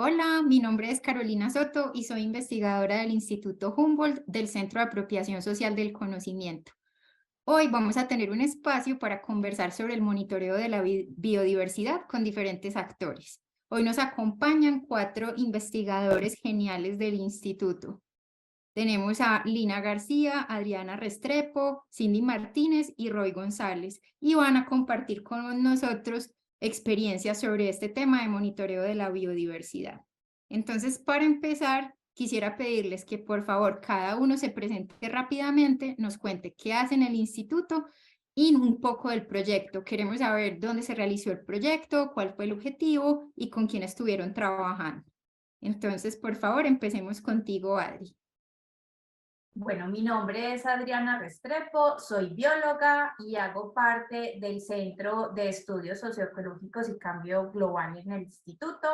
Hola, mi nombre es Carolina Soto y soy investigadora del Instituto Humboldt del Centro de Apropiación Social del Conocimiento. Hoy vamos a tener un espacio para conversar sobre el monitoreo de la biodiversidad con diferentes actores. Hoy nos acompañan cuatro investigadores geniales del instituto. Tenemos a Lina García, Adriana Restrepo, Cindy Martínez y Roy González, y van a compartir con nosotros experiencias sobre este tema de monitoreo de la biodiversidad. Entonces, para empezar, quisiera pedirles que por favor cada uno se presente rápidamente, nos cuente qué hace en el instituto y un poco del proyecto. Queremos saber dónde se realizó el proyecto, cuál fue el objetivo y con quién estuvieron trabajando. Entonces, por favor, empecemos contigo, Adri. Bueno, mi nombre es Adriana Restrepo, soy bióloga y hago parte del Centro de Estudios Socioecológicos y Cambio Global en el Instituto.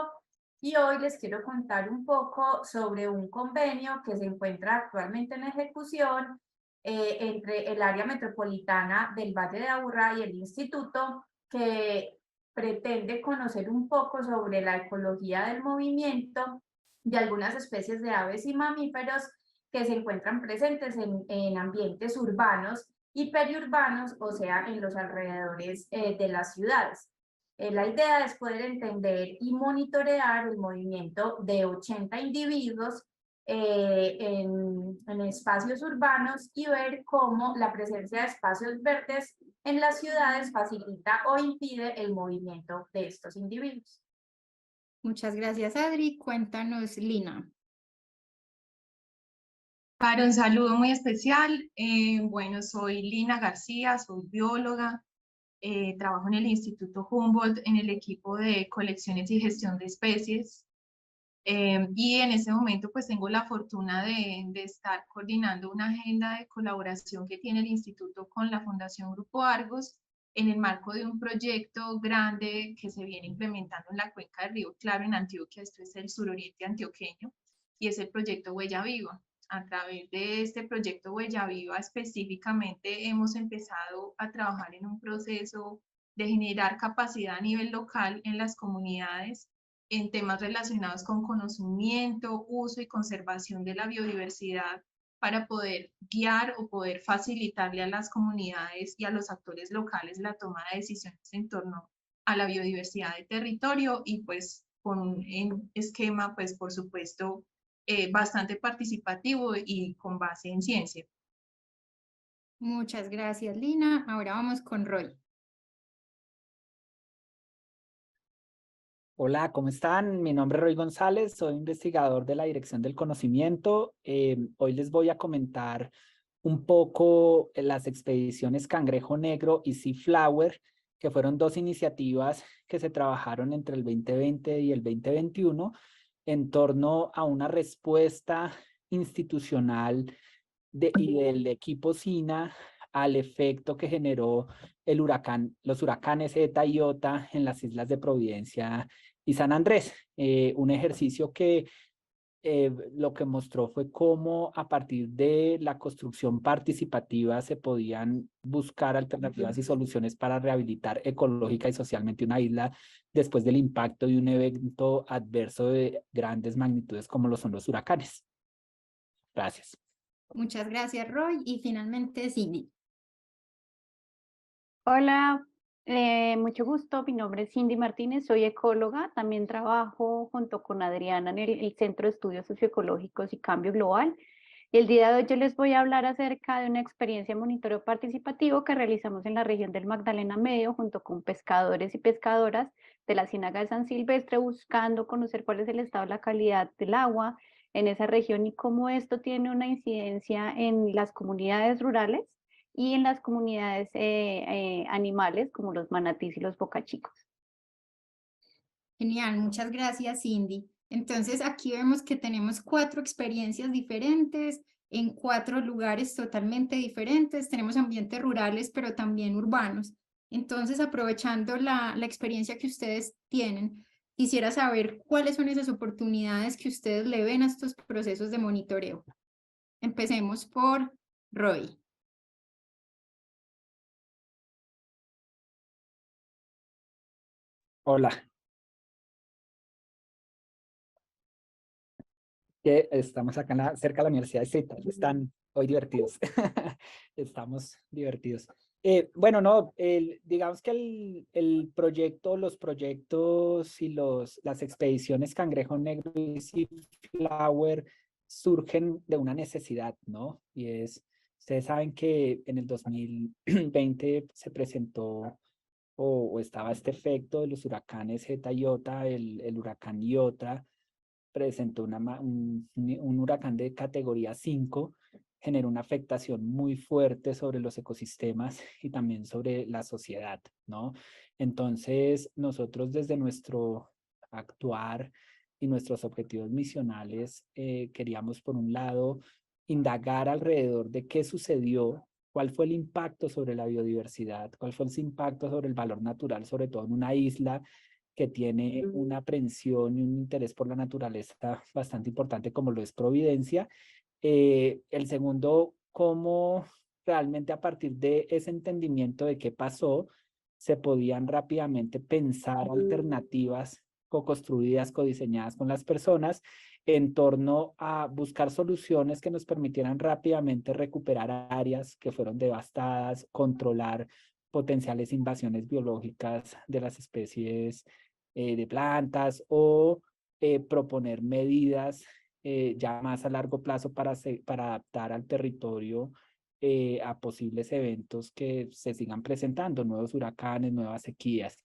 Y hoy les quiero contar un poco sobre un convenio que se encuentra actualmente en ejecución entre el área metropolitana del Valle de Aburrá y el Instituto, que pretende conocer un poco sobre la ecología del movimiento de algunas especies de aves y mamíferos que se encuentran presentes en ambientes urbanos y periurbanos, o sea, en los alrededores de las ciudades. La idea es poder entender y monitorear el movimiento de 80 individuos en espacios urbanos y ver cómo la presencia de espacios verdes en las ciudades facilita o impide el movimiento de estos individuos. Muchas gracias, Adri. Cuéntanos, Lina. Para un saludo muy especial, bueno, soy Lina García, soy bióloga, trabajo en el Instituto Humboldt en el equipo de colecciones y gestión de especies y en ese momento pues tengo la fortuna de estar coordinando una agenda de colaboración que tiene el instituto con la Fundación Grupo Argos en el marco de un proyecto grande que se viene implementando en la cuenca del Río Claro en Antioquia. Esto es el suroriente antioqueño y es el proyecto Huella Viva. A través de este proyecto Huella Viva específicamente hemos empezado a trabajar en un proceso de generar capacidad a nivel local en las comunidades en temas relacionados con conocimiento, uso y conservación de la biodiversidad para poder guiar o poder facilitarle a las comunidades y a los actores locales la toma de decisiones en torno a la biodiversidad de territorio y pues con un esquema pues por supuesto bastante participativo y con base en ciencia. Muchas gracias, Lina. Ahora vamos con Roy. Hola, ¿cómo están? Mi nombre es Roy González, soy investigador de la Dirección del Conocimiento. Hoy les voy a comentar un poco las expediciones Cangrejo Negro y Sea Flower, que fueron dos iniciativas que se trabajaron entre el 2020 y el 2021 en torno a una respuesta institucional y del equipo SINA al efecto que generó los huracanes ETA y OTA en las islas de Providencia y San Andrés. Un ejercicio que lo que mostró fue cómo a partir de la construcción participativa se podían buscar alternativas y soluciones para rehabilitar ecológica y socialmente una isla después del impacto de un evento adverso de grandes magnitudes como lo son los huracanes. Gracias. Muchas gracias, Roy. Y finalmente, Cindy. Hola, mucho gusto. Mi nombre es Cindy Martínez, soy ecóloga. También trabajo junto con Adriana en el Centro de Estudios Socioecológicos y Cambio Global. El día de hoy yo les voy a hablar acerca de una experiencia de monitoreo participativo que realizamos en la región del Magdalena Medio junto con pescadores y pescadoras de la Ciénaga de San Silvestre, buscando conocer cuál es el estado de la calidad del agua en esa región y cómo esto tiene una incidencia en las comunidades rurales y en las comunidades animales como los manatís y los bocachicos. Genial, muchas gracias, Cindy. Entonces, aquí vemos que tenemos cuatro experiencias diferentes en cuatro lugares totalmente diferentes. Tenemos ambientes rurales, pero también urbanos. Entonces, aprovechando la experiencia que ustedes tienen, quisiera saber cuáles son esas oportunidades que ustedes le ven a estos procesos de monitoreo. Empecemos por Roy. Hola. que estamos acá cerca de la Universidad de Distrital, están hoy divertidos, estamos divertidos. Bueno, no, digamos que el proyecto, los proyectos y las expediciones Cangrejo Negro y Sea Flower surgen de una necesidad, ¿no? Y ustedes saben que en el 2020 se presentó o estaba este efecto de los huracanes Eta y Iota, el huracán Iota presentó un huracán de categoría 5, generó una afectación muy fuerte sobre los ecosistemas y también sobre la sociedad, ¿no? Entonces, nosotros desde nuestro actuar y nuestros objetivos misionales, queríamos, por un lado, indagar alrededor de qué sucedió, cuál fue el impacto sobre la biodiversidad, cuál fue el impacto sobre el valor natural, sobre todo en una isla que tiene una aprehensión y un interés por la naturaleza bastante importante como lo es Providencia. El segundo, cómo realmente a partir de ese entendimiento de qué pasó, se podían rápidamente pensar alternativas co-construidas, codiseñadas con las personas en torno a buscar soluciones que nos permitieran rápidamente recuperar áreas que fueron devastadas, controlar potenciales invasiones biológicas de las especies de plantas o proponer medidas ya más a largo plazo para adaptar al territorio a posibles eventos que se sigan presentando, nuevos huracanes, nuevas sequías.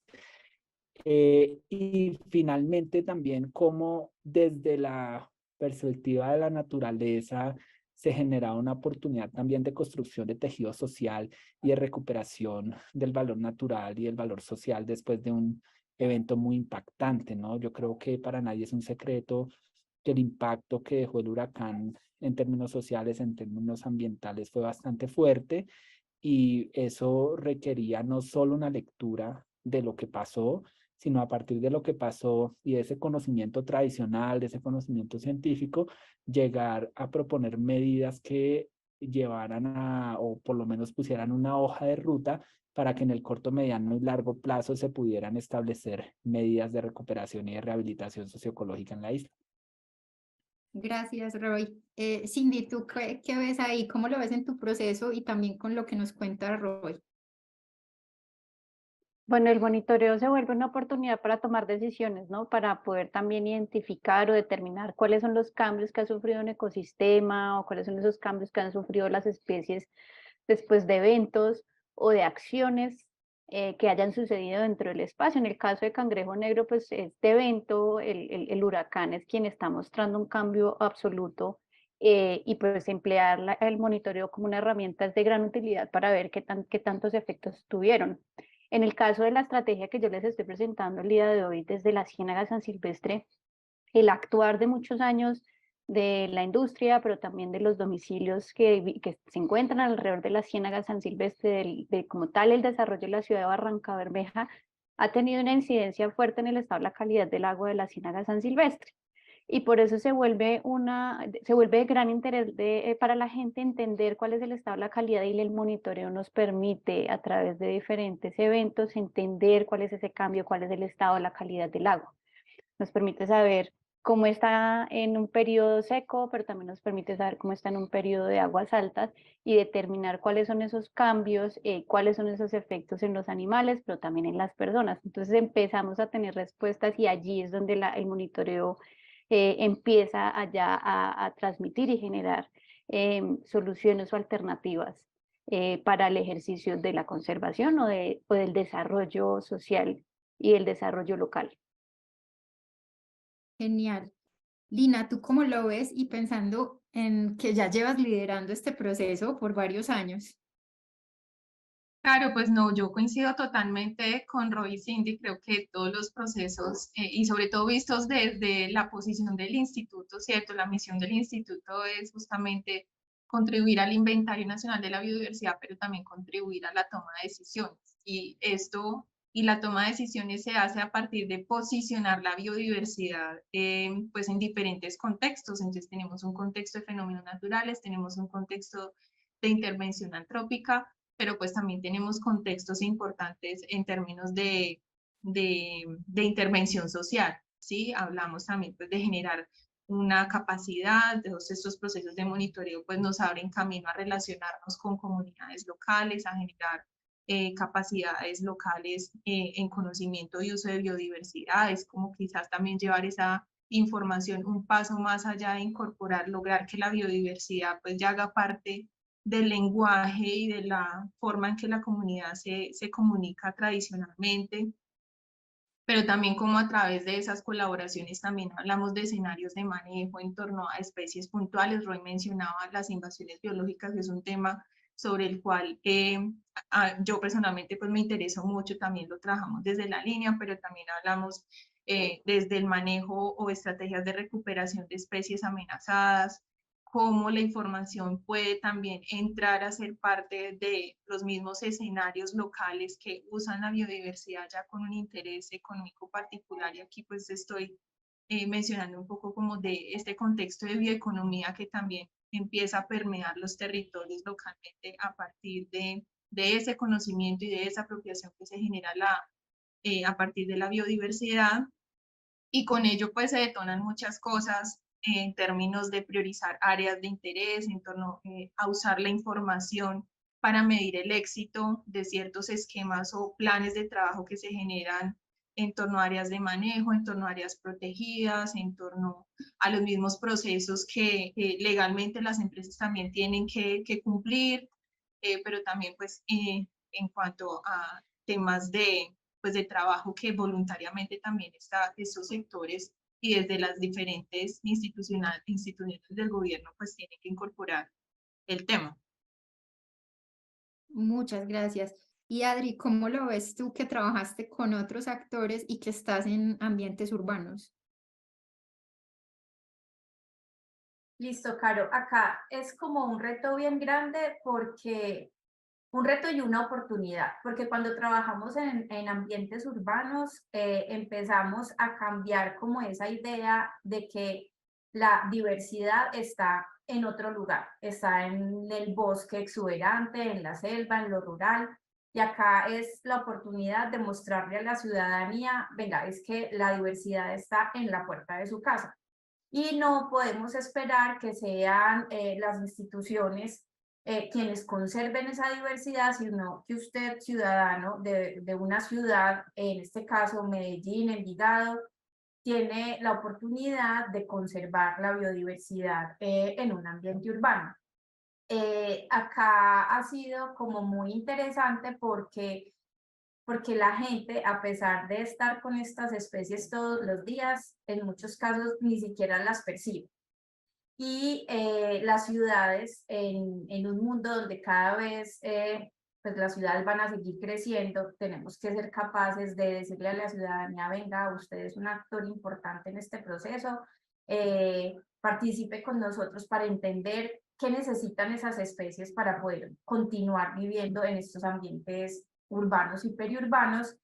Y finalmente también cómo desde la perspectiva de la naturaleza se genera una oportunidad también de construcción de tejido social y de recuperación del valor natural y del valor social después de un evento muy impactante, ¿no? Yo creo que para nadie es un secreto que el impacto que dejó el huracán en términos sociales, en términos ambientales, fue bastante fuerte y eso requería no solo una lectura de lo que pasó, sino a partir de lo que pasó y de ese conocimiento tradicional, de ese conocimiento científico, llegar a proponer medidas que llevaran o por lo menos pusieran una hoja de ruta para que en el corto, mediano y largo plazo se pudieran establecer medidas de recuperación y de rehabilitación socioecológica en la isla. Gracias, Roy. Cindy, ¿tú qué ves ahí? ¿Cómo lo ves en tu proceso y también con lo que nos cuenta Roy? Bueno, el monitoreo se vuelve una oportunidad para tomar decisiones, ¿no? Para poder también identificar o determinar cuáles son los cambios que ha sufrido un ecosistema o cuáles son esos cambios que han sufrido las especies después de eventos o de acciones que hayan sucedido dentro del espacio. En el caso de Cangrejo Negro, pues este evento, el huracán es quien está mostrando un cambio absoluto y pues emplear el monitoreo como una herramienta es de gran utilidad para ver qué tantos efectos tuvieron. En el caso de la estrategia que yo les estoy presentando el día de hoy desde la Ciénaga San Silvestre, el actuar de muchos años de la industria, pero también de los domicilios que se encuentran alrededor de la Ciénaga San Silvestre, de como tal el desarrollo de la ciudad de Barranca Bermeja, ha tenido una incidencia fuerte en el estado de la calidad del agua de la Ciénaga San Silvestre. Y por eso se vuelve de gran interés para la gente entender cuál es el estado de la calidad y el monitoreo nos permite a través de diferentes eventos entender cuál es ese cambio, cuál es el estado de la calidad del agua. Nos permite saber cómo está en un periodo seco, pero también nos permite saber cómo está en un periodo de aguas altas y determinar cuáles son esos cambios, cuáles son esos efectos en los animales, pero también en las personas. Entonces empezamos a tener respuestas y allí es donde el monitoreo empieza allá a transmitir y generar soluciones o alternativas para el ejercicio de la conservación o del desarrollo social y el desarrollo local. Genial. Lina, ¿tú cómo lo ves? Y pensando en que ya llevas liderando este proceso por varios años. Claro, pues no, yo coincido totalmente con Roy y Cindy, creo que todos los procesos, y sobre todo vistos desde la posición del instituto, ¿cierto? La misión del instituto es justamente contribuir al Inventario Nacional de la Biodiversidad, pero también contribuir a la toma de decisiones. Y la toma de decisiones se hace a partir de posicionar la biodiversidad pues en diferentes contextos. Entonces tenemos un contexto de fenómenos naturales, tenemos un contexto de intervención antrópica, pero pues también tenemos contextos importantes en términos de intervención social, ¿sí? Hablamos también pues, de generar una capacidad. Todos estos procesos de monitoreo pues nos abren camino a relacionarnos con comunidades locales, a generar capacidades locales en conocimiento y uso de biodiversidad. Es como quizás también llevar esa información un paso más allá de incorporar, lograr que la biodiversidad pues ya haga parte del lenguaje y de la forma en que la comunidad se comunica tradicionalmente, pero también como a través de esas colaboraciones también hablamos de escenarios de manejo en torno a especies puntuales. Roy mencionaba las invasiones biológicas, que es un tema sobre el cual yo personalmente pues me intereso mucho, también lo trabajamos desde la línea, pero también hablamos desde el manejo o estrategias de recuperación de especies amenazadas, cómo la información puede también entrar a ser parte de los mismos escenarios locales que usan la biodiversidad ya con un interés económico particular. Y aquí pues estoy mencionando un poco como de este contexto de bioeconomía que también empieza a permear los territorios localmente a partir de ese conocimiento y de esa apropiación que se genera a partir de la biodiversidad. Y con ello pues se detonan muchas cosas en términos de priorizar áreas de interés, en torno a usar la información para medir el éxito de ciertos esquemas o planes de trabajo que se generan en torno a áreas de manejo, en torno a áreas protegidas, en torno a los mismos procesos que legalmente las empresas también tienen que cumplir, pero también pues en cuanto a temas pues de trabajo que voluntariamente también está estos sectores y desde las diferentes instituciones del gobierno pues tienen que incorporar el tema. Muchas gracias. Y Adri, ¿cómo lo ves tú que trabajaste con otros actores y que estás en ambientes urbanos? Listo, Caro. Acá es como un reto bien grande porque un reto y una oportunidad, porque cuando trabajamos en ambientes urbanos empezamos a cambiar como esa idea de que la diversidad está en otro lugar, está en el bosque exuberante, en la selva, en lo rural, y acá es la oportunidad de mostrarle a la ciudadanía, venga, es que la diversidad está en la puerta de su casa. Y no podemos esperar que sean las instituciones quienes conserven esa diversidad, sino que usted, ciudadano de una ciudad, en este caso Medellín, Envigado, tiene la oportunidad de conservar la biodiversidad en un ambiente urbano. Acá ha sido como muy interesante porque la gente, a pesar de estar con estas especies todos los días, en muchos casos ni siquiera las percibe. Y las ciudades, en un mundo donde cada vez pues las ciudades van a seguir creciendo, tenemos que ser capaces de decirle a la ciudadanía, venga, usted es un actor importante en este proceso, participe con nosotros para entender qué necesitan esas especies para poder continuar viviendo en estos ambientes urbanos y periurbanos,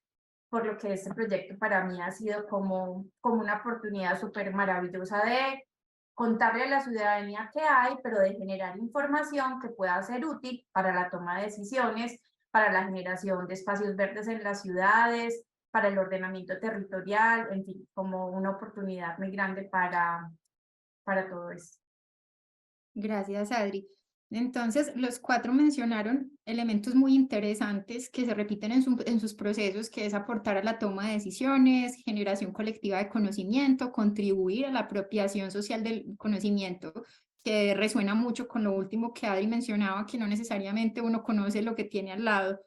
por lo que este proyecto para mí ha sido como una oportunidad súper maravillosa de contarle a la ciudadanía qué hay, pero de generar información que pueda ser útil para la toma de decisiones, para la generación de espacios verdes en las ciudades, para el ordenamiento territorial, en fin, como una oportunidad muy grande para todo esto. Gracias, Adri. Entonces, los cuatro mencionaron elementos muy interesantes que se repiten en sus procesos, que es aportar a la toma de decisiones, generación colectiva de conocimiento, contribuir a la apropiación social del conocimiento, que resuena mucho con lo último que Adri mencionaba, que no necesariamente uno conoce lo que tiene al lado.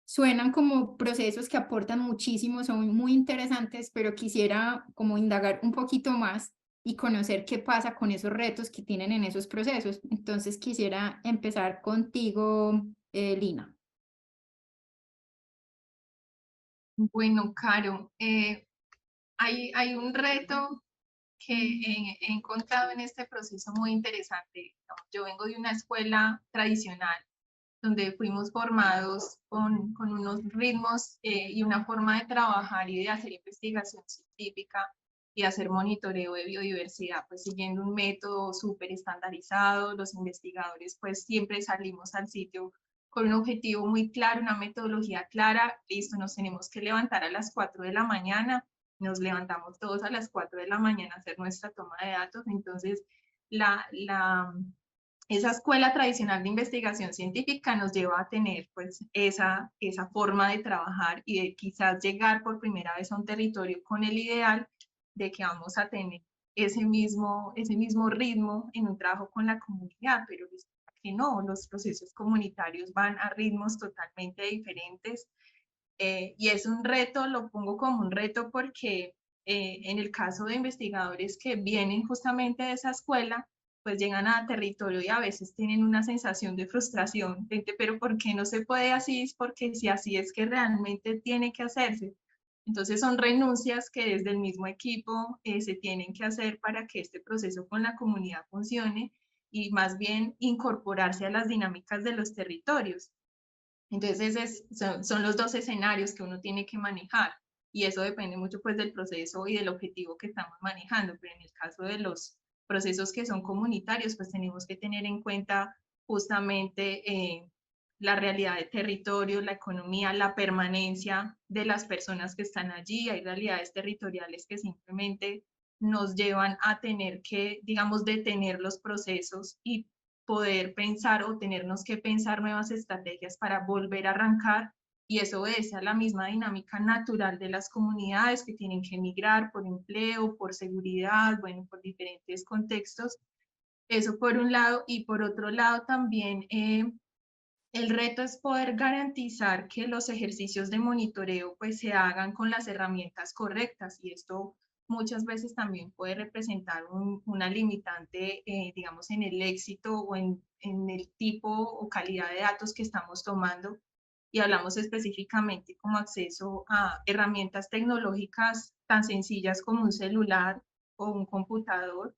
Suenan como procesos que aportan muchísimo, son muy interesantes, pero quisiera como indagar un poquito más y conocer qué pasa con esos retos que tienen en esos procesos. Entonces quisiera empezar contigo, Lina. Bueno, Caro, hay un reto que he encontrado en este proceso muy interesante. Yo vengo de una escuela tradicional donde fuimos formados con unos ritmos y una forma de trabajar y de hacer investigación científica y hacer monitoreo de biodiversidad, pues siguiendo un método súper estandarizado. Los investigadores pues siempre salimos al sitio con un objetivo muy claro, una metodología clara. Listo, nos tenemos que levantar a las 4 de la mañana, nos levantamos todos a las 4 de la mañana a hacer nuestra toma de datos. Entonces, esa escuela tradicional de investigación científica nos lleva a tener pues esa forma de trabajar y de quizás llegar por primera vez a un territorio con el ideal de que vamos a tener ese mismo ritmo en un trabajo con la comunidad, pero que no, los procesos comunitarios van a ritmos totalmente diferentes, y es un reto, lo pongo como un reto porque en el caso de investigadores que vienen justamente de esa escuela, pues llegan a territorio y a veces tienen una sensación de frustración, pero ¿por qué no se puede así? Porque si así es que realmente tiene que hacerse. Entonces son renuncias que desde el mismo equipo se tienen que hacer para que este proceso con la comunidad funcione y más bien incorporarse a las dinámicas de los territorios. Entonces son los dos escenarios que uno tiene que manejar y eso depende mucho pues del proceso y del objetivo que estamos manejando, pero en el caso de los procesos que son comunitarios pues tenemos que tener en cuenta justamente la realidad de territorio, la economía, la permanencia de las personas que están allí. Hay realidades territoriales que simplemente nos llevan a tener que, digamos, detener los procesos y poder pensar o tenernos que pensar nuevas estrategias para volver a arrancar, y eso es a la misma dinámica natural de las comunidades que tienen que emigrar por empleo, por seguridad, bueno, por diferentes contextos. Eso por un lado, y por otro lado también el reto es poder garantizar que los ejercicios de monitoreo pues se hagan con las herramientas correctas, y esto muchas veces también puede representar una limitante, digamos, en el éxito o en el tipo o calidad de datos que estamos tomando. Y hablamos específicamente como acceso a herramientas tecnológicas tan sencillas como un celular o un computador,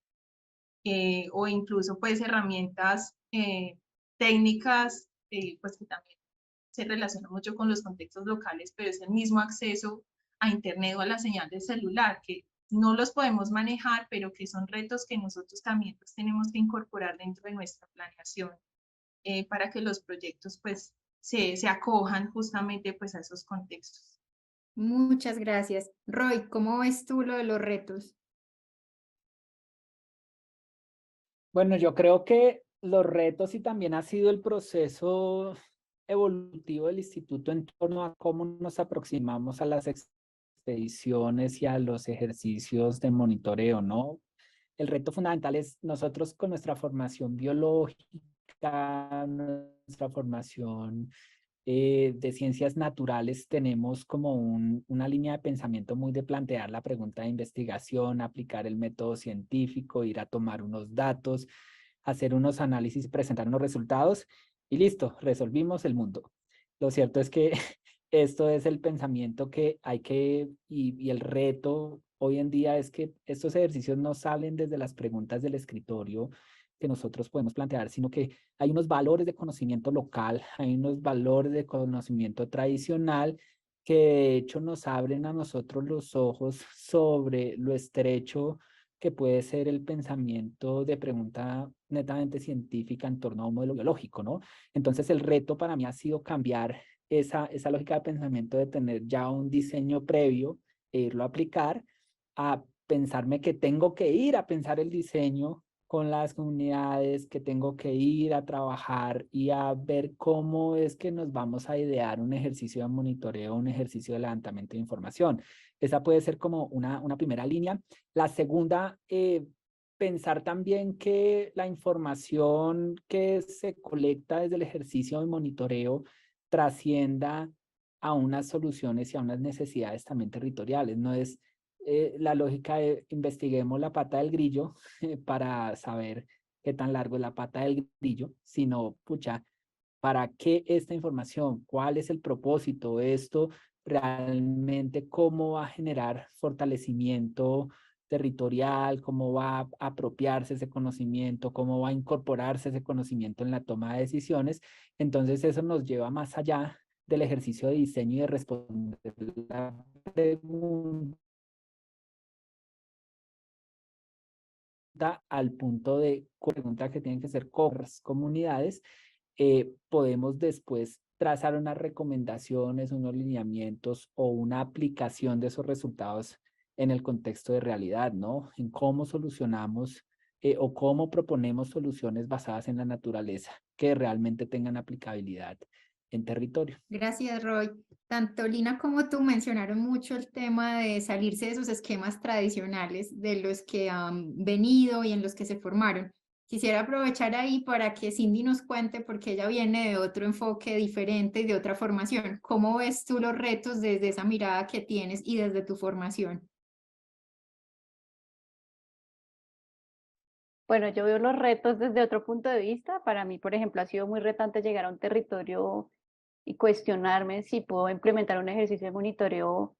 o incluso pues herramientas técnicas, pues que también se relaciona mucho con los contextos locales, pero es el mismo acceso a internet o a la señal de celular, que no los podemos manejar, pero que son retos que nosotros también pues tenemos que incorporar dentro de nuestra planeación, para que los proyectos pues se acojan justamente pues a esos contextos. Muchas gracias. Roy, ¿cómo ves tú lo de los retos? Bueno, yo creo que los retos y también ha sido el proceso evolutivo del instituto en torno a cómo nos aproximamos a las expediciones y a los ejercicios de monitoreo, ¿no? El reto fundamental es nosotros con nuestra formación biológica, nuestra formación de ciencias naturales, tenemos como una línea de pensamiento muy de plantear la pregunta de investigación, aplicar el método científico, ir a tomar unos datos, hacer unos análisis, presentar unos resultados y listo, resolvimos el mundo. Lo cierto es que esto es el pensamiento que hay que, y el reto hoy en día es que estos ejercicios no salen desde las preguntas del escritorio que nosotros podemos plantear, sino que hay unos valores de conocimiento local, hay unos valores de conocimiento tradicional que de hecho nos abren a nosotros los ojos sobre lo estrecho que puede ser el pensamiento de pregunta netamente científica en torno a un modelo biológico, ¿no? Entonces el reto para mí ha sido cambiar esa lógica de pensamiento de tener ya un diseño previo e irlo a aplicar, a pensarme que tengo que ir a pensar el diseño con las comunidades, que tengo que ir a trabajar y a ver cómo es que nos vamos a idear un ejercicio de monitoreo, un ejercicio de levantamiento de información. Esa puede ser como una primera línea. La segunda, pensar también que la información que se colecta desde el ejercicio de monitoreo trascienda a unas soluciones y a unas necesidades también territoriales. No es la lógica de investiguemos la pata del grillo para saber qué tan largo es la pata del grillo, sino, pucha, ¿para qué esta información? ¿Cuál es el propósito de esto? Realmente, ¿cómo va a generar fortalecimiento territorial? ¿Cómo va a apropiarse ese conocimiento? ¿Cómo va a incorporarse ese conocimiento en la toma de decisiones? Entonces, eso nos lleva más allá del ejercicio de diseño y de responder la pregunta al punto de pregunta que tienen que ser con las comunidades. Podemos después trazar unas recomendaciones, unos lineamientos o una aplicación de esos resultados en el contexto de realidad, ¿no? En cómo solucionamos o cómo proponemos soluciones basadas en la naturaleza que realmente tengan aplicabilidad en territorio. Gracias, Roy. Tanto Lina como tú mencionaron mucho el tema de salirse de esos esquemas tradicionales de los que han venido y en los que se formaron. Quisiera aprovechar ahí para que Cindy nos cuente, porque ella viene de otro enfoque diferente y de otra formación. ¿Cómo ves tú los retos desde esa mirada que tienes y desde tu formación? Bueno, yo veo los retos desde otro punto de vista. Para mí, por ejemplo, ha sido muy retante llegar a un territorio y cuestionarme si puedo implementar un ejercicio de monitoreo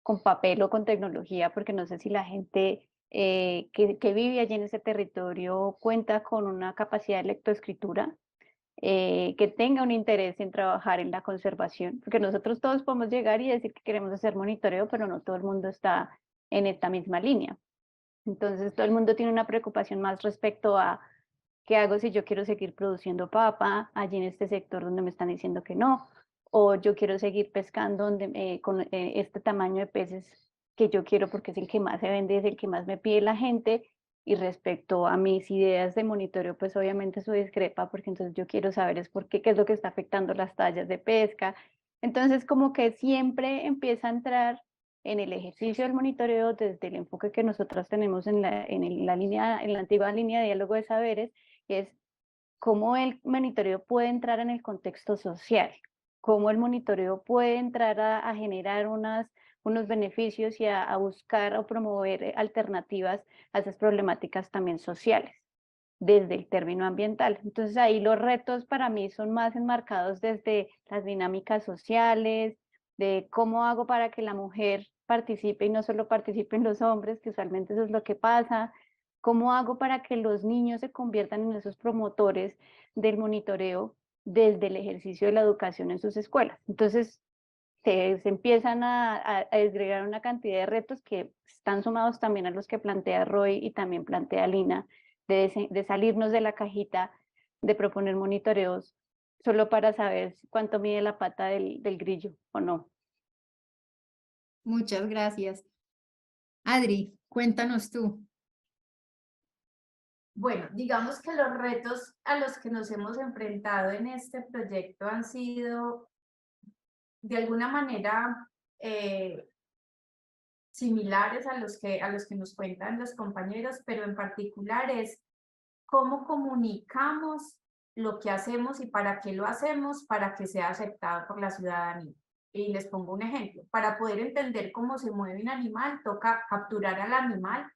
con papel o con tecnología, porque no sé si la gente que vive allí en ese territorio cuenta con una capacidad de lectoescritura, que tenga un interés en trabajar en la conservación, porque nosotros todos podemos llegar y decir que queremos hacer monitoreo, pero no todo el mundo está en esta misma línea. Entonces, todo el mundo tiene una preocupación más respecto a qué hago si yo quiero seguir produciendo papa allí en este sector donde me están diciendo que no, o yo quiero seguir pescando con este tamaño de peces que yo quiero porque es el que más se vende, es el que más me pide la gente. Y respecto a mis ideas de monitoreo, pues obviamente eso discrepa porque entonces yo quiero saber es por qué, qué es lo que está afectando las tallas de pesca. Entonces, como que siempre empieza a entrar en el ejercicio del monitoreo desde el enfoque que nosotros tenemos en la antigua línea de diálogo de saberes, es cómo el monitoreo puede entrar en el contexto social, cómo el monitoreo puede entrar a generar unos beneficios y a buscar o promover alternativas a esas problemáticas también sociales desde el término ambiental. Entonces ahí los retos para mí son más enmarcados desde las dinámicas sociales, de cómo hago para que la mujer participe y no solo participen los hombres, que usualmente eso es lo que pasa, cómo hago para que los niños se conviertan en esos promotores del monitoreo desde el ejercicio de la educación en sus escuelas. Entonces, se empiezan a desgregar una cantidad de retos que están sumados también a los que plantea Roy y también plantea Lina, de salirnos de la cajita, de proponer monitoreos solo para saber cuánto mide la pata del grillo o no. Muchas gracias. Adri, cuéntanos tú. Bueno, digamos que los retos a los que nos hemos enfrentado en este proyecto han sido de alguna manera similares a los que nos cuentan los compañeros, pero en particular es cómo comunicamos lo que hacemos y para qué lo hacemos para que sea aceptado por la ciudadanía. Y les pongo un ejemplo. Para poder entender cómo se mueve un animal, toca capturar al animal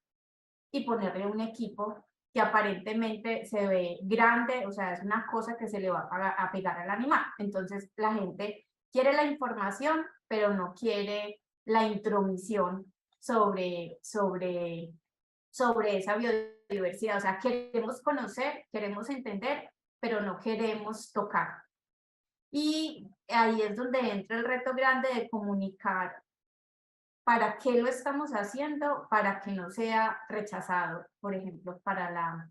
y ponerle un equipo que aparentemente se ve grande, o sea, es una cosa que se le va a pegar al animal. Entonces, la gente quiere la información, pero no quiere la intromisión sobre esa biodiversidad. O sea, queremos conocer, queremos entender, pero no queremos tocar. Y ahí es donde entra el reto grande de comunicar para qué lo estamos haciendo, para que no sea rechazado, por ejemplo, para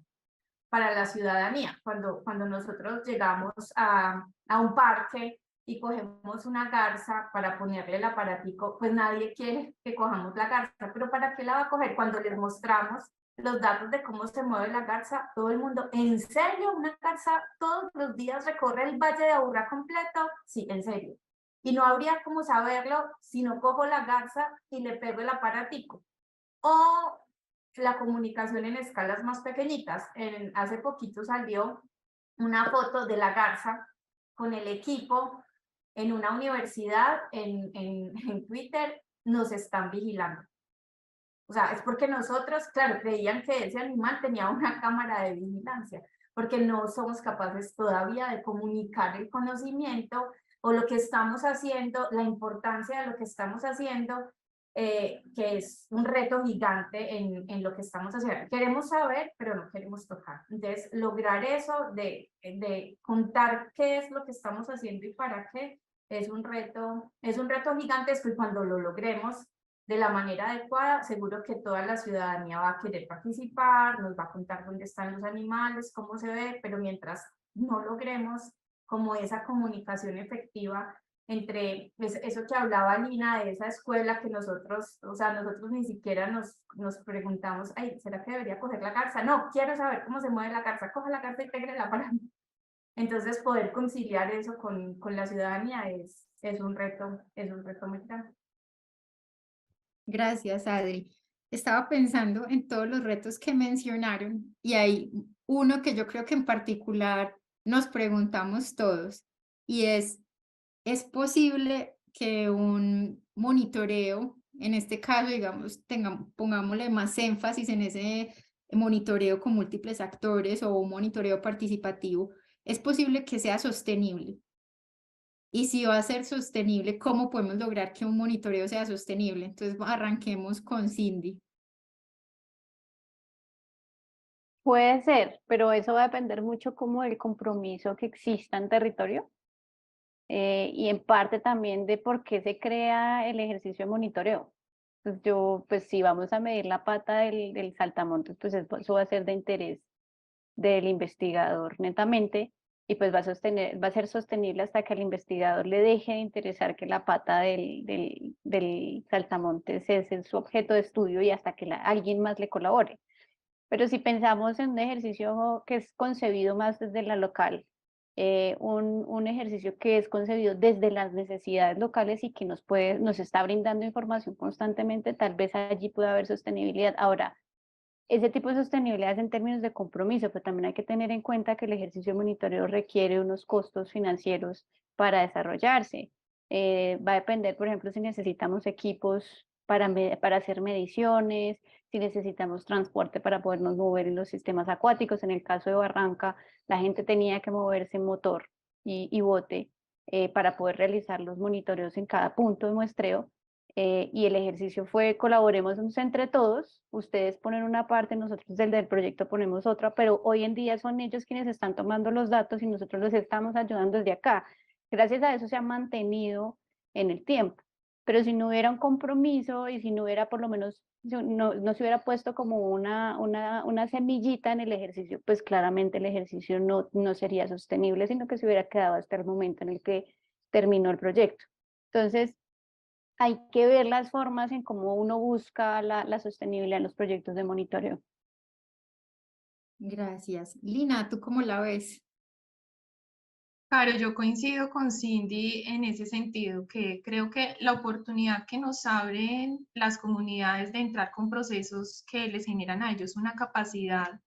la ciudadanía. Cuando nosotros llegamos a un parque y cogemos una garza para ponerle el aparatico, pues nadie quiere que cojamos la garza, pero ¿para qué la va a coger? Cuando les mostramos los datos de cómo se mueve la garza, todo el mundo, ¿en serio? ¿Una garza todos los días recorre el Valle de Aburrá completo? Sí, en serio. Y no habría cómo saberlo si no cojo la garza y le pego el aparatico. O la comunicación en escalas más pequeñitas. Hace poquito salió una foto de la garza con el equipo en una universidad, en Twitter, nos están vigilando. O sea, es porque nosotros, claro, creían que ese animal tenía una cámara de vigilancia, porque no somos capaces todavía de comunicar el conocimiento o lo que estamos haciendo, la importancia de lo que estamos haciendo, que es un reto gigante en lo que estamos haciendo. Queremos saber, pero no queremos tocar. Entonces, lograr eso de contar qué es lo que estamos haciendo y para qué, es un reto gigantesco, y cuando lo logremos de la manera adecuada, seguro que toda la ciudadanía va a querer participar, nos va a contar dónde están los animales, cómo se ve, pero mientras no logremos como esa comunicación efectiva eso que hablaba Lina de esa escuela que nosotros, o sea, nosotros ni siquiera nos preguntamos, ay, ¿será que debería coger la garza? No, quiero saber cómo se mueve la garza, coja la garza y péguela para mí. Entonces, poder conciliar eso con la ciudadanía es un reto muy grande. Gracias, Adri. Estaba pensando en todos los retos que mencionaron y hay uno que yo creo que en particular nos preguntamos todos y ¿es posible que un monitoreo, en este caso, digamos, pongámosle más énfasis en ese monitoreo con múltiples actores o un monitoreo participativo, es posible que sea sostenible? Y si va a ser sostenible, ¿cómo podemos lograr que un monitoreo sea sostenible? Entonces, arranquemos con Cindy. Puede ser, pero eso va a depender mucho como del compromiso que exista en territorio y en parte también de por qué se crea el ejercicio de monitoreo. Pues pues si vamos a medir la pata del saltamontes, pues eso va a ser de interés del investigador netamente y pues va a ser sostenible hasta que al investigador le deje de interesar que la pata del saltamontes es su objeto de estudio y hasta que alguien más le colabore. Pero si pensamos en un ejercicio que es concebido más desde la local, un ejercicio que es concebido desde las necesidades locales y que nos está brindando información constantemente, tal vez allí pueda haber sostenibilidad. Ahora, ese tipo de sostenibilidad es en términos de compromiso, pero también hay que tener en cuenta que el ejercicio de monitoreo requiere unos costos financieros para desarrollarse. Va a depender, por ejemplo, si necesitamos equipos para hacer mediciones, si necesitamos transporte para podernos mover en los sistemas acuáticos. En el caso de Barranca, la gente tenía que moverse en motor y bote para poder realizar los monitoreos en cada punto de muestreo. Y el ejercicio fue colaboremos entre todos, ustedes ponen una parte, nosotros desde el proyecto ponemos otra, pero hoy en día son ellos quienes están tomando los datos y nosotros les estamos ayudando desde acá. Gracias a eso se ha mantenido en el tiempo, pero si no hubiera un compromiso y si no hubiera por lo menos, no se hubiera puesto como una semillita en el ejercicio, pues claramente el ejercicio no sería sostenible, sino que se hubiera quedado hasta el momento en el que terminó el proyecto. Entonces, hay que ver las formas en cómo uno busca la sostenibilidad en los proyectos de monitoreo. Gracias. Lina, ¿tú cómo la ves? Claro, yo coincido con Cindy en ese sentido, que creo que la oportunidad que nos abren las comunidades de entrar con procesos que les generan a ellos una capacidad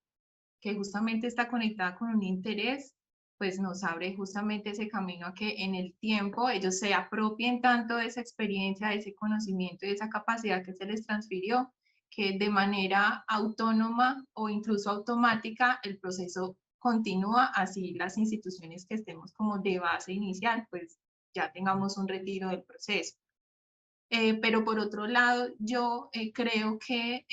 que justamente está conectada con un interés, pues nos abre justamente ese camino a que en el tiempo ellos se apropien tanto de esa experiencia, de ese conocimiento y de esa capacidad que se les transfirió, que de manera autónoma o incluso automática el proceso continúa, así las instituciones que estemos como de base inicial, pues ya tengamos un retiro del proceso. Pero por otro lado, yo creo que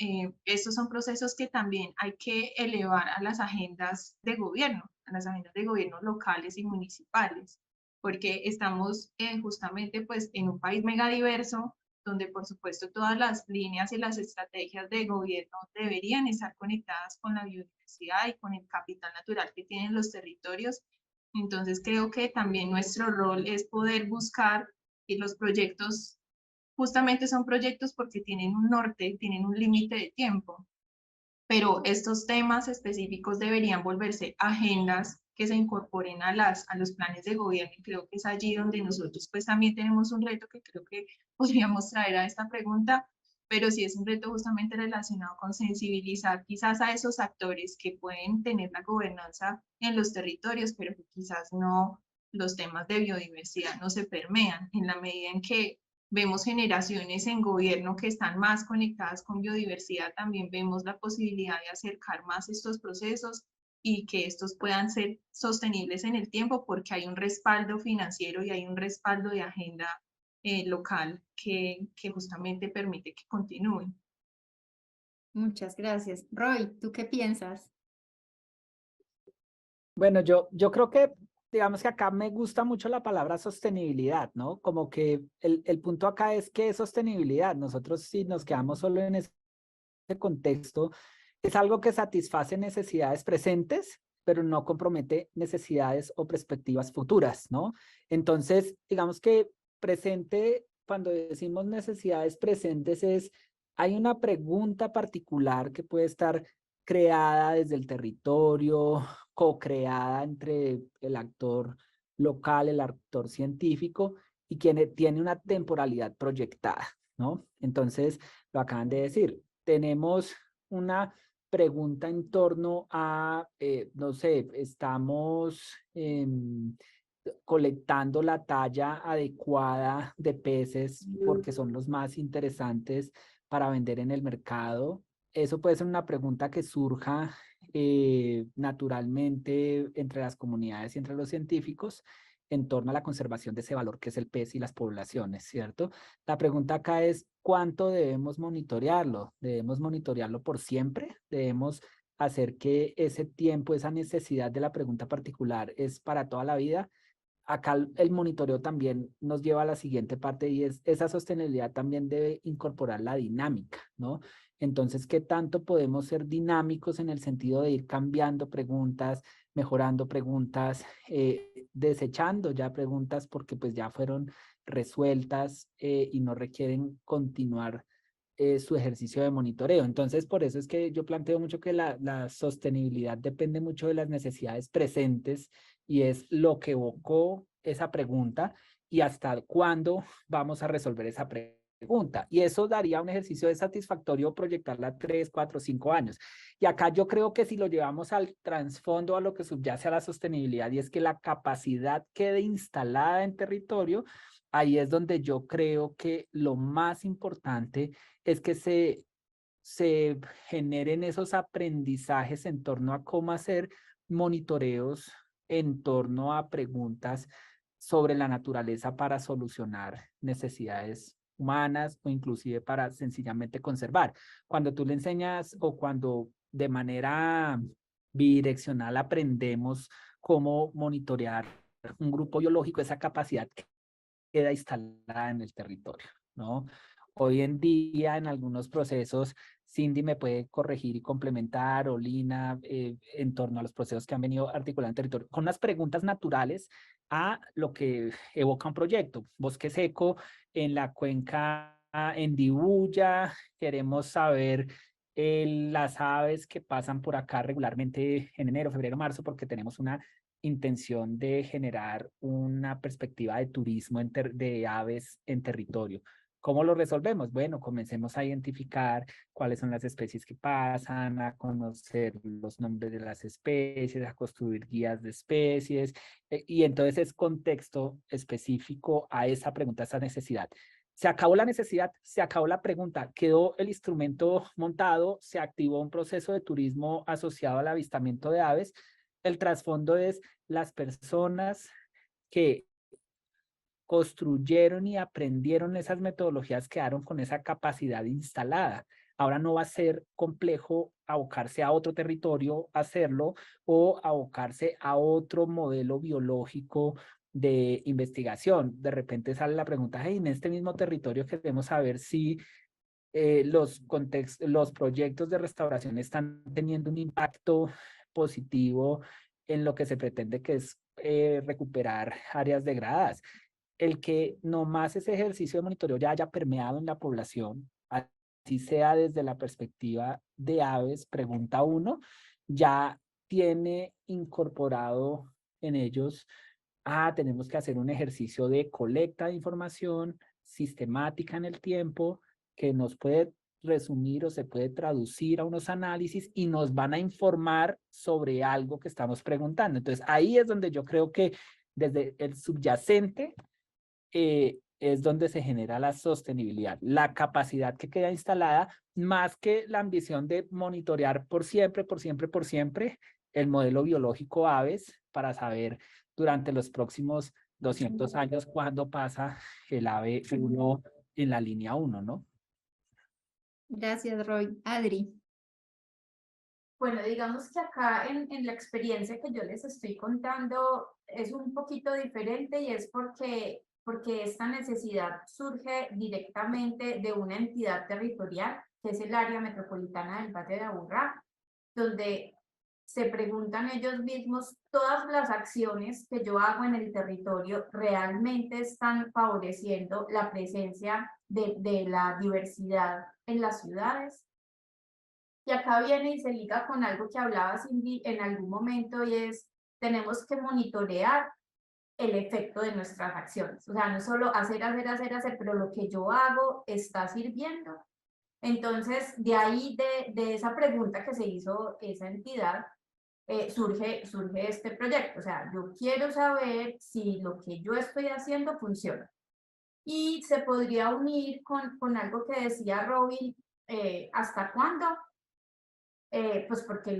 estos son procesos que también hay que elevar a las agendas de gobierno, a las agendas de gobierno locales y municipales, porque estamos justamente pues en un país megadiverso, donde por supuesto todas las líneas y las estrategias de gobierno deberían estar conectadas con la biodiversidad y con el capital natural que tienen los territorios. Entonces creo que también nuestro rol es poder buscar y los proyectos justamente son proyectos porque tienen un norte, tienen un límite de tiempo, pero estos temas específicos deberían volverse agendas que se incorporen a los planes de gobierno y creo que es allí donde nosotros pues también tenemos un reto que creo que podríamos traer a esta pregunta, pero sí es un reto justamente relacionado con sensibilizar quizás a esos actores que pueden tener la gobernanza en los territorios, pero que quizás no, los temas de biodiversidad no se permean en la medida en que vemos generaciones en gobierno que están más conectadas con biodiversidad, también vemos la posibilidad de acercar más estos procesos y que estos puedan ser sostenibles en el tiempo porque hay un respaldo financiero y hay un respaldo de agenda local que justamente permite que continúen. Muchas gracias. Roy, ¿tú qué piensas? Bueno, yo creo que, digamos que acá me gusta mucho la palabra sostenibilidad, ¿no? Como que el punto acá es ¿qué es sostenibilidad? Nosotros si nos quedamos solo en ese contexto, es algo que satisface necesidades presentes, pero no compromete necesidades o perspectivas futuras, ¿no? Entonces, digamos que presente, cuando decimos necesidades presentes, hay una pregunta particular que puede estar creada desde el territorio, co-creada entre el actor local, el actor científico, y quien tiene una temporalidad proyectada, ¿no? Entonces, lo acaban de decir, tenemos una pregunta en torno a, no sé, estamos colectando la talla adecuada de peces porque son los más interesantes para vender en el mercado. Eso puede ser una pregunta que surja naturalmente entre las comunidades y entre los científicos en torno a la conservación de ese valor que es el pez y las poblaciones, ¿cierto? La pregunta acá es, ¿cuánto debemos monitorearlo? ¿Debemos monitorearlo por siempre? ¿Debemos hacer que ese tiempo, esa necesidad de la pregunta particular es para toda la vida? Acá el monitoreo también nos lleva a la siguiente parte y es esa sostenibilidad también debe incorporar la dinámica, ¿no? Entonces, ¿qué tanto podemos ser dinámicos en el sentido de ir cambiando preguntas, mejorando preguntas, desechando ya preguntas porque pues ya fueron resueltas y no requieren continuar su ejercicio de monitoreo? Entonces, por eso es que yo planteo mucho que la sostenibilidad depende mucho de las necesidades presentes y es lo que evocó esa pregunta y hasta cuándo vamos a resolver esa pregunta. Y eso daría un ejercicio de satisfactorio proyectarla a 3, 4, 5 años. Y acá yo creo que si lo llevamos al trasfondo, a lo que subyace a la sostenibilidad, y es que la capacidad quede instalada en territorio, ahí es donde yo creo que lo más importante es que se generen esos aprendizajes en torno a cómo hacer monitoreos en torno a preguntas sobre la naturaleza para solucionar necesidades humanas o inclusive para sencillamente conservar. Cuando tú le enseñas o cuando de manera bidireccional aprendemos cómo monitorear un grupo biológico, esa capacidad queda instalada en el territorio, ¿no? Hoy en día, en algunos procesos, Cindy me puede corregir y complementar, o Lina, en torno a los procesos que han venido articulando en territorio, con unas preguntas naturales a lo que evoca un proyecto. Bosque seco en la cuenca en Dibuya, queremos saber las aves que pasan por acá regularmente en enero, febrero, marzo, porque tenemos una intención de generar una perspectiva de turismo de aves en territorio. ¿Cómo lo resolvemos? Bueno, comencemos a identificar cuáles son las especies que pasan, a conocer los nombres de las especies, a construir guías de especies, y entonces es contexto específico a esa pregunta, a esa necesidad. Se acabó la necesidad, se acabó la pregunta, quedó el instrumento montado, se activó un proceso de turismo asociado al avistamiento de aves. El trasfondo es las personas que construyeron y aprendieron esas metodologías, quedaron con esa capacidad instalada. Ahora no va a ser complejo abocarse a otro territorio, hacerlo, o abocarse a otro modelo biológico de investigación. De repente sale la pregunta, hey, en este mismo territorio queremos saber si los proyectos de restauración están teniendo un impacto positivo en lo que se pretende, que es recuperar áreas degradadas. El que nomás ese ejercicio de monitoreo ya haya permeado en la población, así sea desde la perspectiva de aves, pregunta uno, ya tiene incorporado en ellos, tenemos que hacer un ejercicio de colecta de información sistemática en el tiempo, que nos puede resumir o se puede traducir a unos análisis y nos van a informar sobre algo que estamos preguntando. Entonces, ahí es donde yo creo que desde el subyacente es donde se genera la sostenibilidad, la capacidad que queda instalada, más que la ambición de monitorear por siempre, por siempre, por siempre el modelo biológico aves para saber durante los próximos 200 años cuándo pasa el ave 1 en la línea 1, ¿no? Gracias, Roy. Adri. Bueno, digamos que acá en la experiencia que yo les estoy contando es un poquito diferente y es porque esta necesidad surge directamente de una entidad territorial, que es el área metropolitana del Valle de Aburrá, donde se preguntan ellos mismos, ¿todas las acciones que yo hago en el territorio realmente están favoreciendo la presencia de la diversidad en las ciudades? Y acá viene y se liga con algo que hablaba Cindy en algún momento, y es, tenemos que monitorear el efecto de nuestras acciones. O sea, no solo hacer, pero lo que yo hago está sirviendo. Entonces, de ahí, de esa pregunta que se hizo esa entidad, surge este proyecto. O sea, yo quiero saber si lo que yo estoy haciendo funciona. Y se podría unir con algo que decía Robin, ¿hasta cuándo? Pues porque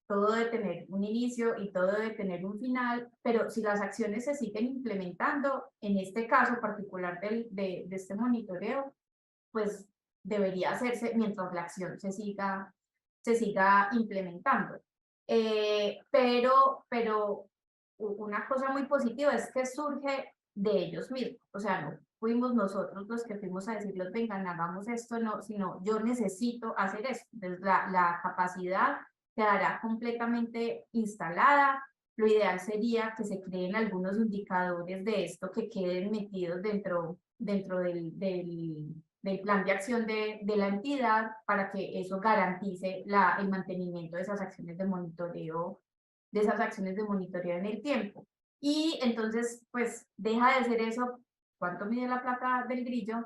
todo debe tener un inicio y todo debe tener un final, pero si las acciones se siguen implementando, en este caso particular de este monitoreo, pues debería hacerse mientras la acción se siga implementando. Pero una cosa muy positiva es que surge de ellos mismos, o sea, no fuimos nosotros los que fuimos a decirles, vengan, hagamos esto, no, sino yo necesito hacer esto. Entonces, la capacidad quedará completamente instalada. Lo ideal sería que se creen algunos indicadores de esto que queden metidos dentro del plan de acción de la entidad para que eso garantice el mantenimiento de esas acciones de monitoreo, en el tiempo. Y entonces, pues, deja de ser eso, ¿cuánto mide la placa del grillo?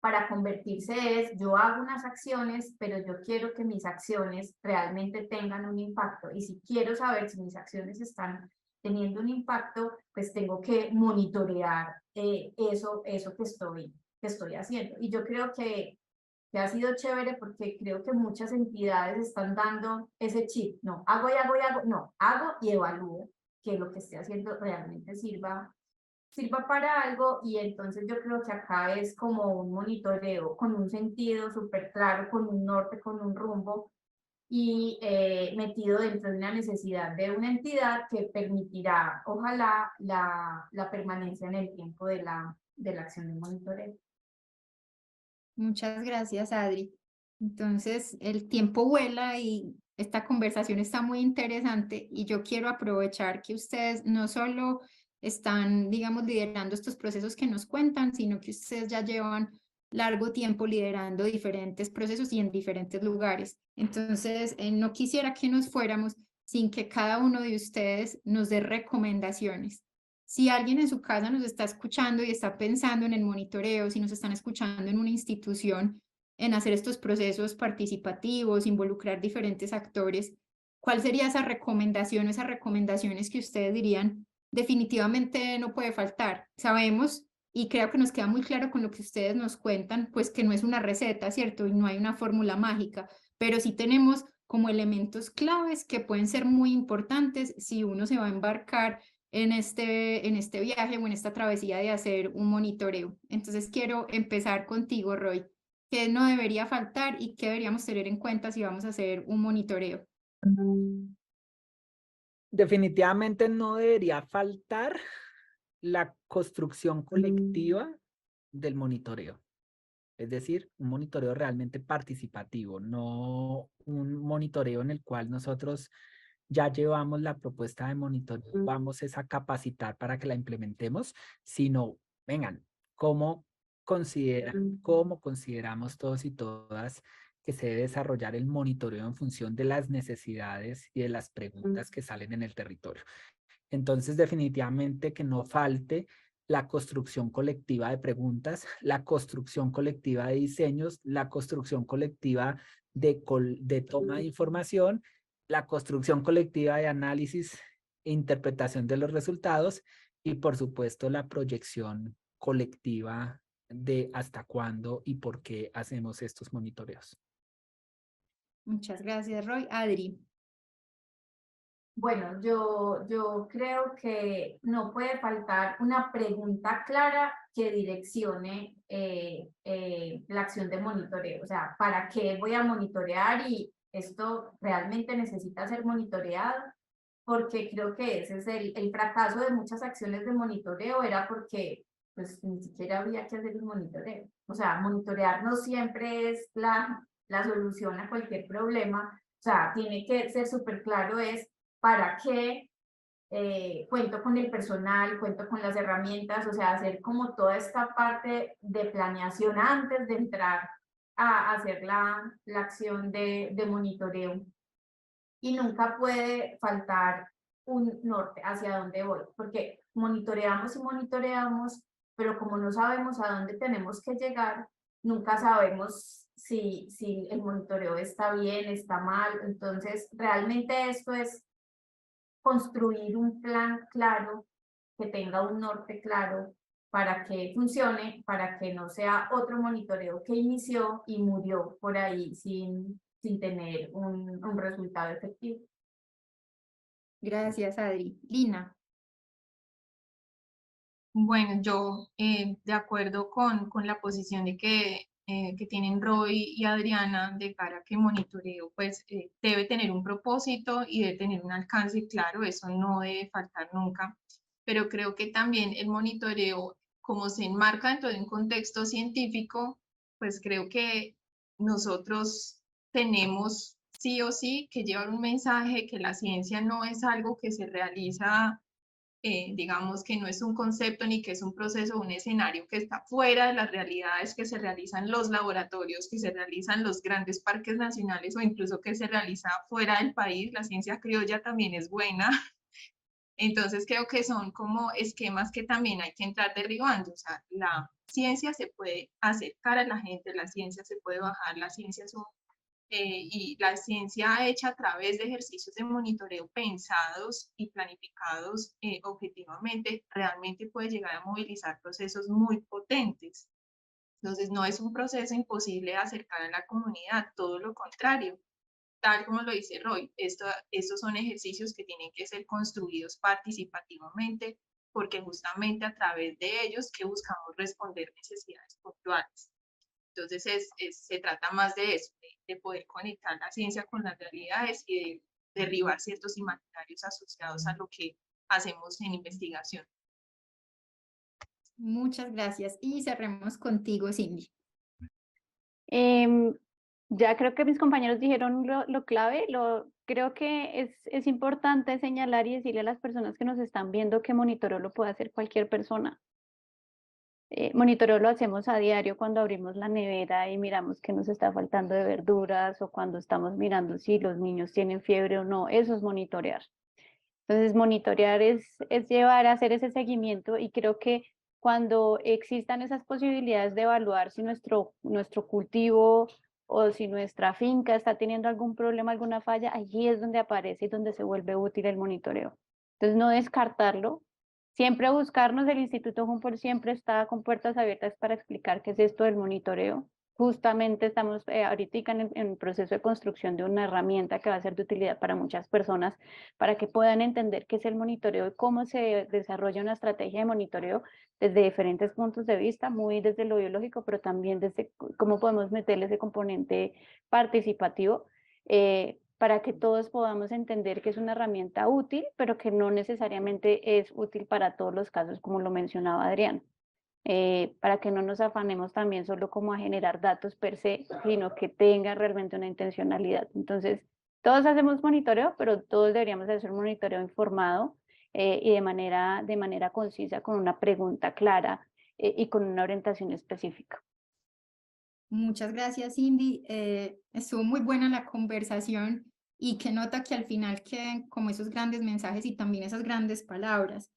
Para convertirse es, yo hago unas acciones, pero yo quiero que mis acciones realmente tengan un impacto. Y si quiero saber si mis acciones están teniendo un impacto, pues tengo que monitorear eso que estoy haciendo. Y yo creo que ha sido chévere porque creo que muchas entidades están dando ese chip. No, hago y hago y hago. No, hago y evalúo que lo que esté haciendo realmente sirva para algo, y entonces yo creo que acá es como un monitoreo con un sentido súper claro, con un norte, con un rumbo, y metido dentro de una necesidad de una entidad que permitirá, ojalá, la permanencia en el tiempo de la acción de monitoreo. Muchas gracias, Adri. Entonces, el tiempo vuela y esta conversación está muy interesante, y yo quiero aprovechar que ustedes no solo están, digamos, liderando estos procesos que nos cuentan, sino que ustedes ya llevan largo tiempo liderando diferentes procesos y en diferentes lugares. Entonces, no quisiera que nos fuéramos sin que cada uno de ustedes nos dé recomendaciones. Si alguien en su casa nos está escuchando y está pensando en el monitoreo, si nos están escuchando en una institución, en hacer estos procesos participativos, involucrar diferentes actores, ¿cuál sería esa recomendación o esas recomendaciones que ustedes dirían definitivamente no puede faltar? Sabemos, y creo que nos queda muy claro con lo que ustedes nos cuentan, pues que no es una receta, ¿cierto? Y no hay una fórmula mágica, pero sí tenemos como elementos claves que pueden ser muy importantes si uno se va a embarcar en este viaje o en esta travesía de hacer un monitoreo. Entonces quiero empezar contigo, Roy. ¿Qué no debería faltar y qué deberíamos tener en cuenta si vamos a hacer un monitoreo? Definitivamente no debería faltar la construcción colectiva del monitoreo. Es decir, un monitoreo realmente participativo, no un monitoreo en el cual nosotros ya llevamos la propuesta de monitoreo, vamos a capacitar para que la implementemos, sino, vengan, cómo consideramos todos y todas que se debe desarrollar el monitoreo en función de las necesidades y de las preguntas que salen en el territorio. Entonces, definitivamente que no falte la construcción colectiva de preguntas, la construcción colectiva de diseños, la construcción colectiva de toma de información, la construcción colectiva de análisis e interpretación de los resultados, y por supuesto la proyección colectiva de hasta cuándo y por qué hacemos estos monitoreos. Muchas gracias, Roy. Adri. Bueno, yo creo que no puede faltar una pregunta clara que direccione la acción de monitoreo. O sea, ¿para qué voy a monitorear? Y esto realmente necesita ser monitoreado, porque creo que ese es el fracaso de muchas acciones de monitoreo, era porque pues ni siquiera había que hacer un monitoreo. O sea, monitorear no siempre es la solución a cualquier problema, sea, tiene que ser súper claro es para qué cuento con el personal, cuento con las herramientas, o sea, hacer como toda esta parte de planeación antes de entrar a hacer la acción de monitoreo. Y nunca puede faltar un norte hacia dónde voy, porque monitoreamos y monitoreamos, pero como no sabemos a dónde tenemos que llegar, nunca sabemos si el monitoreo está bien, está mal. Entonces, realmente esto es construir un plan claro, que tenga un norte claro para que funcione, para que no sea otro monitoreo que inició y murió por ahí sin tener un resultado efectivo. Gracias, Adri. Lina. Bueno, yo de acuerdo con la posición de que tienen Roy y Adriana de cara a que monitoreo, pues debe tener un propósito y debe tener un alcance claro, eso no debe faltar nunca, pero creo que también el monitoreo, como se enmarca dentro de un contexto científico, pues creo que nosotros tenemos sí o sí que llevar un mensaje que la ciencia no es algo que se realiza digamos que no es un concepto ni que es un proceso, un escenario que está fuera de las realidades que se realizan los laboratorios, que se realizan los grandes parques nacionales o incluso que se realiza fuera del país. La ciencia criolla también es buena. Entonces creo que son como esquemas que también hay que entrar derribando. O sea, la ciencia se puede acercar a la gente, la ciencia se puede bajar, la ciencia son y la ciencia hecha a través de ejercicios de monitoreo pensados y planificados objetivamente, realmente puede llegar a movilizar procesos muy potentes. Entonces, no es un proceso imposible de acercar a la comunidad, todo lo contrario. Tal como lo dice Roy, estos son ejercicios que tienen que ser construidos participativamente, porque justamente a través de ellos que buscamos responder necesidades puntuales. Entonces se trata más de eso, de poder conectar la ciencia con las realidades y de derribar ciertos imaginarios asociados a lo que hacemos en investigación. Muchas gracias. Y cerremos contigo, Cindy. Ya creo que mis compañeros dijeron lo clave. Creo que es importante señalar y decirle a las personas que nos están viendo que monitoreo lo puede hacer cualquier persona. Monitoreo lo hacemos a diario cuando abrimos la nevera y miramos que nos está faltando de verduras o cuando estamos mirando si los niños tienen fiebre o no. Eso es monitorear. Entonces, monitorear es llevar a hacer ese seguimiento y creo que cuando existan esas posibilidades de evaluar si nuestro cultivo o si nuestra finca está teniendo algún problema, alguna falla, allí es donde aparece y donde se vuelve útil el monitoreo. Entonces, no descartarlo, siempre buscarnos. El Instituto Humboldt siempre está con puertas abiertas para explicar qué es esto del monitoreo. Justamente estamos ahorita en el proceso de construcción de una herramienta que va a ser de utilidad para muchas personas, para que puedan entender qué es el monitoreo y cómo se desarrolla una estrategia de monitoreo desde diferentes puntos de vista, muy desde lo biológico, pero también desde cómo podemos meterle ese componente participativo, para que todos podamos entender que es una herramienta útil, pero que no necesariamente es útil para todos los casos, como lo mencionaba Adrián. Para que no nos afanemos también solo como a generar datos per se, sino que tenga realmente una intencionalidad. Entonces, todos hacemos monitoreo, pero todos deberíamos hacer un monitoreo informado y de manera concisa, con una pregunta clara y con una orientación específica. Muchas gracias, Cindy. Estuvo muy buena la conversación y que nota que al final queden como esos grandes mensajes y también esas grandes palabras.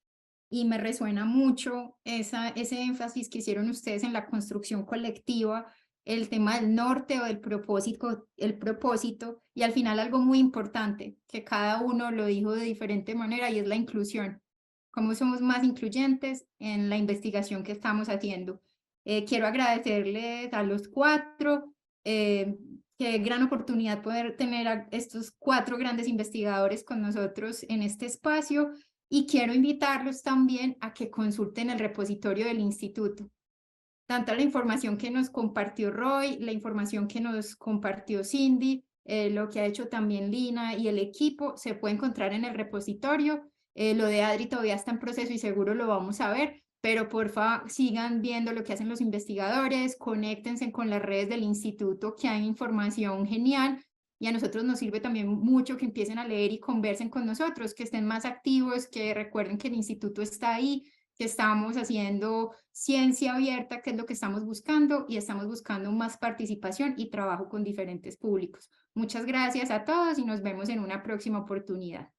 Y me resuena mucho ese énfasis que hicieron ustedes en la construcción colectiva, el tema del norte o del propósito, el propósito, y al final algo muy importante, que cada uno lo dijo de diferente manera, y es la inclusión. Cómo somos más incluyentes en la investigación que estamos haciendo. Quiero agradecerles a los cuatro, qué gran oportunidad poder tener a estos cuatro grandes investigadores con nosotros en este espacio. Y quiero invitarlos también a que consulten el repositorio del instituto. Tanto la información que nos compartió Roy, la información que nos compartió Cindy, lo que ha hecho también Lina y el equipo, se puede encontrar en el repositorio. Lo de Adri todavía está en proceso y seguro lo vamos a ver, pero porfa sigan viendo lo que hacen los investigadores, conéctense con las redes del instituto, que hay información genial. y a nosotros nos sirve también mucho que empiecen a leer y conversen con nosotros, que estén más activos, que recuerden que el instituto está ahí, que estamos haciendo ciencia abierta, que es lo que estamos buscando, y estamos buscando más participación y trabajo con diferentes públicos. Muchas gracias a todos y nos vemos en una próxima oportunidad.